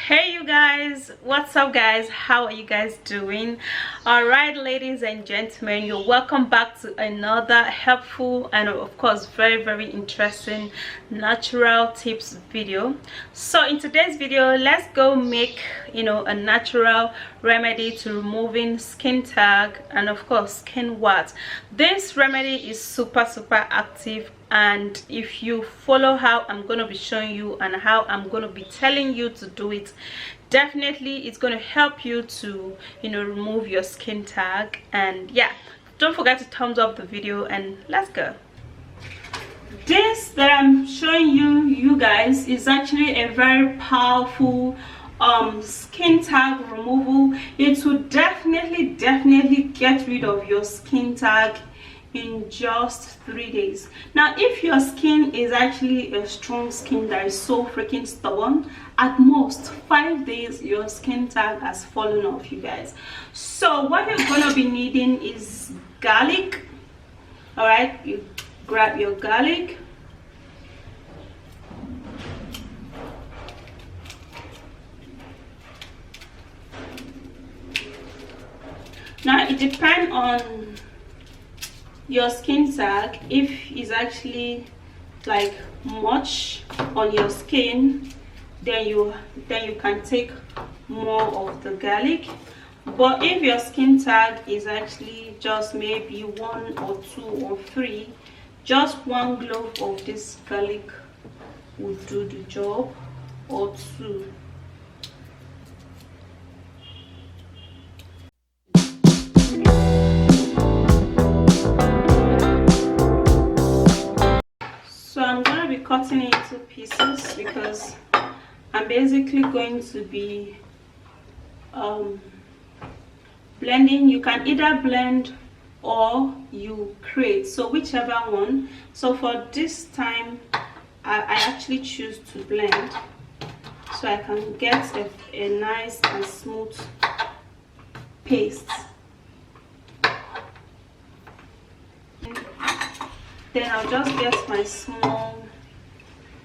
Hey you guys, what's up guys? How are you guys doing? All right, ladies and gentlemen, you're welcome back to another helpful and of course very interesting natural tips video. So in today's video, let's go make a natural remedy to removing skin tag and of course skin warts. This remedy is super active, and if you follow how I'm going to be showing you and how I'm going to be telling you to do it, definitely it's going to help you to remove your skin tag. And yeah, don't forget to thumbs up the video and let's go. This that I'm showing you guys is actually a very powerful skin tag removal. It will definitely get rid of your skin tag in just 3 days. Now if your skin is actually a strong skin that is so freaking stubborn, at most 5 days your skin tag has fallen off, you guys. So what you're gonna be needing is garlic. All right, you grab your garlic, now it depends on your skin tag. If it's actually like much on your skin, then you can take more of the garlic. But if your skin tag is actually just maybe 1 or 2 or 3, just 1 clove of this garlic will do the job, or 2. So I'm going to be cutting it into pieces because I'm basically going to be blending. You can either blend or you create, so whichever one. So for this time I actually choose to blend so I can get a nice and smooth paste. Then I'll just get my small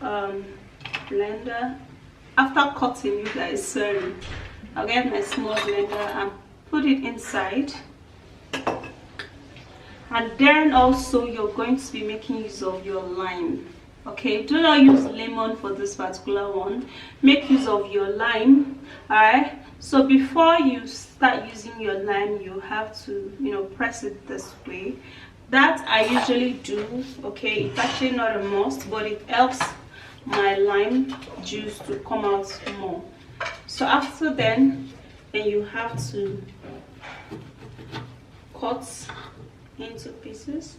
blender. After cutting, you guys, sorry, I'll get my small blender and put it inside. And then also you're going to be making use of your lime. Okay, do not use lemon for this particular one. Make use of your lime. All right, so before you start using your lime, you have to press it this way. That I usually do. Okay, it's actually not a must, but it helps my lime juice to come out more. So after then you have to cut into pieces.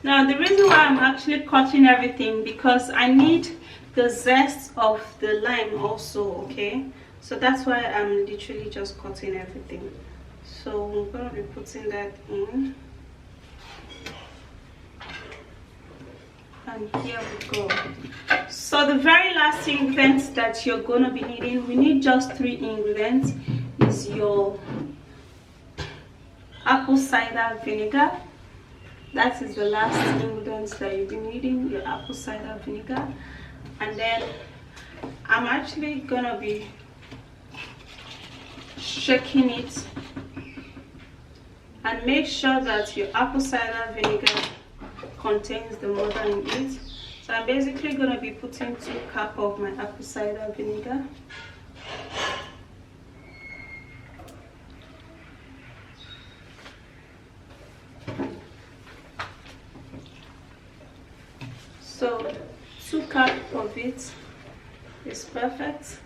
Now the reason why I'm actually cutting everything, because I need the zest of the lime also. Okay, so that's why I'm literally just cutting everything. So I'm going to be putting that in, and here we go. So the very last ingredient that you're going to be needing, we need just 3 ingredients, is your apple cider vinegar. That is the last ingredients that you'll be needing, your apple cider vinegar. And then I'm actually gonna be shaking it, and make sure that your apple cider vinegar contains the mother in it. So I'm basically gonna be putting 2 cups of my apple cider vinegar. So 2 cups of it is perfect.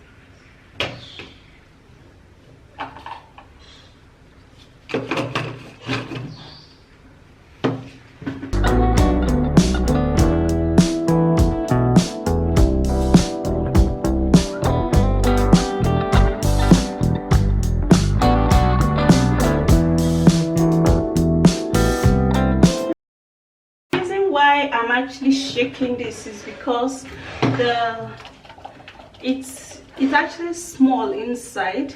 Why I'm actually shaking this is because the it's actually small inside,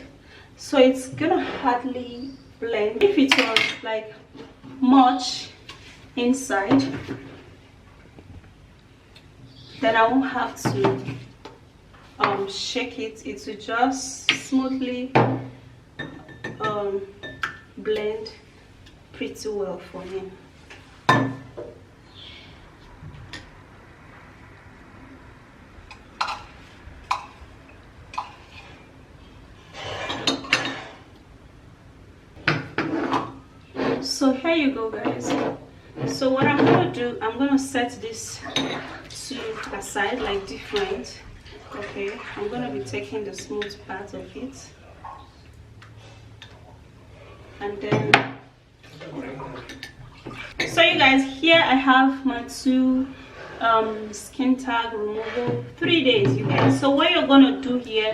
so it's gonna hardly blend. If it was like much inside, then I won't have to shake it. It will just smoothly blend pretty well for me. So here you go, guys. So what I'm gonna do, I'm gonna set this to aside like different. Okay, I'm gonna be taking the smooth part of it, and then so you guys, here I have my two skin tag removal, 3 days, you guys. So what you're gonna do here,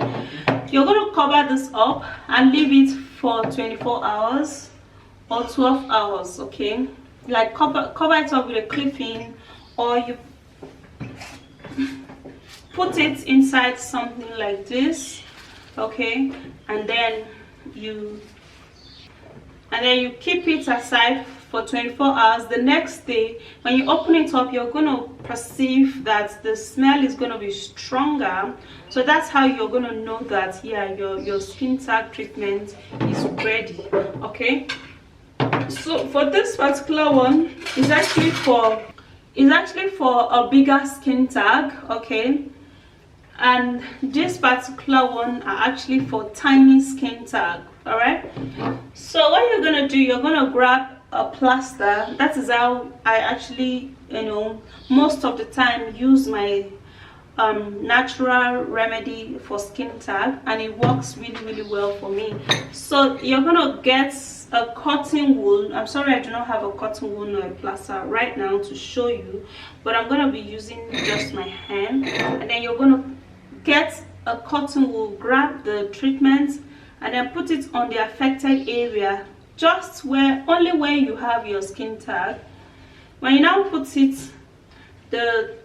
you're gonna cover this up and leave it for 24 hours or 12 hours. Okay, like cover it up with a clip-in, or you put it inside something like this. Okay, and then you keep it aside for 24 hours. The next day when you open it up, you're going to perceive that the smell is going to be stronger. So that's how you're going to know that, yeah, your skin tag treatment is ready. Okay, so for this particular one, it's actually for a bigger skin tag. Okay, and this particular one are actually for tiny skin tag. All right, so what you're gonna do, you're gonna grab a plaster. That is how I actually, most of the time use my natural remedy for skin tag, and it works really well for me. So you're gonna get a cotton wool. I'm sorry I do not have a cotton wool or a plaster right now to show you, but I'm gonna be using just my hand. And then you're gonna get a cotton wool, grab the treatment, and then put it on the affected area, just only where you have your skin tag. When you now put it, the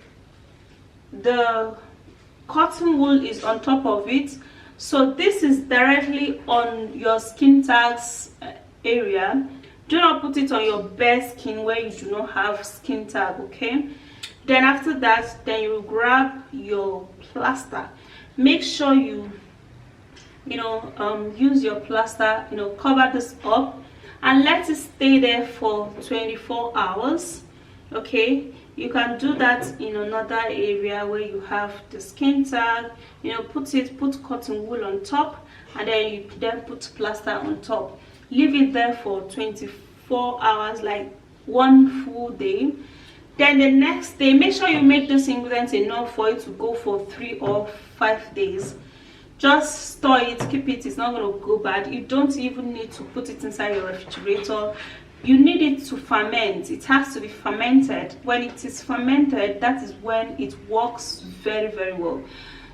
cotton wool is on top of it, so this is directly on your skin tags area. Do not put it on your bare skin where you do not have skin tag. Okay, then after that, then you grab your plaster. Make sure you use your plaster, cover this up and let it stay there for 24 hours. Okay, you can do that in another area where you have the skin tag. Put cotton wool on top, and then you put plaster on top. Leave it there for 24 hours, like 1 full day. Then the next day, make sure you make this ingredient enough for it to go for 3 or 5 days. Just store it, keep it. It's not going to go bad. You don't even need to put it inside your refrigerator. You need it to ferment. It has to be fermented. When it is fermented, that is when it works very well.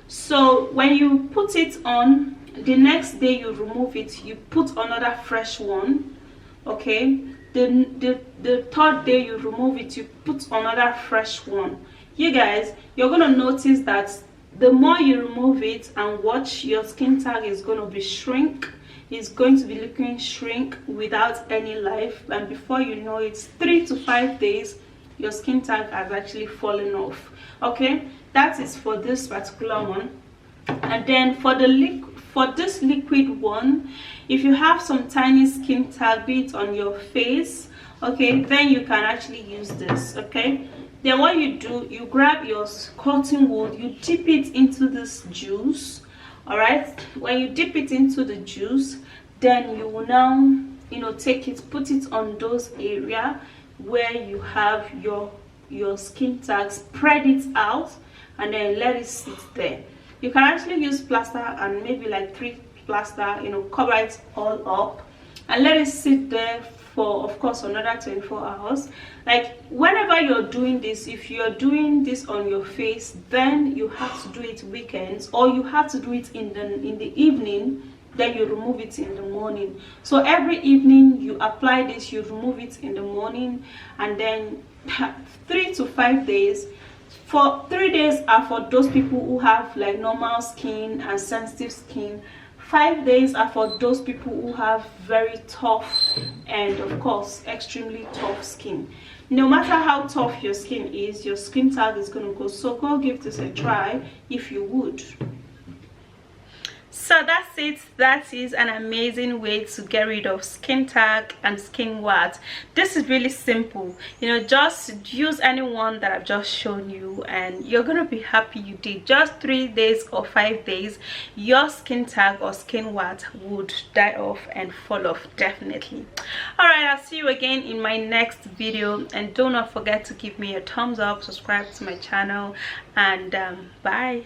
So when you put it on, the next day you remove it, you put another fresh one. Okay, the third day you remove it, you put another fresh one. You guys, you're going to notice that the more you remove it and watch, your skin tag is going to be shrink. It's going to be looking shrink without any life, and before you know it, 3 to 5 days, your skin tag has actually fallen off. Okay, that is for this particular one. And then for this liquid one, if you have some tiny skin tag, be it on your face, okay, then you can actually use this. Okay, then what you do, you grab your cotton wool, you dip it into this juice. All right, when you dip it into the juice, then you will now take it, put it on those area where you have your skin tag, spread it out, and then let it sit there. You can actually use plaster, and maybe like 3 plaster, cover it all up and let it sit there for, of course, another 24 hours. Like whenever you're doing this, if you're doing this on your face, then you have to do it weekends, or you have to do it in the evening, then you remove it in the morning. So every evening you apply this, you remove it in the morning, and then 3 to 5 days, For 3 days are for those people who have like normal skin and sensitive skin. 5 days are for those people who have very tough and of course extremely tough skin. No matter how tough your skin is, your skin tag is going to go. So go give this a try if you would. So that's it. That is an amazing way to get rid of skin tag and skin warts. This is really simple. You know, just use any one that I've just shown you and you're gonna be happy you did. Just 3 days or 5 days, your skin tag or skin wart would die off and fall off, definitely. All right, I'll see you again in my next video, and do not forget to give me a thumbs up, subscribe to my channel, and bye.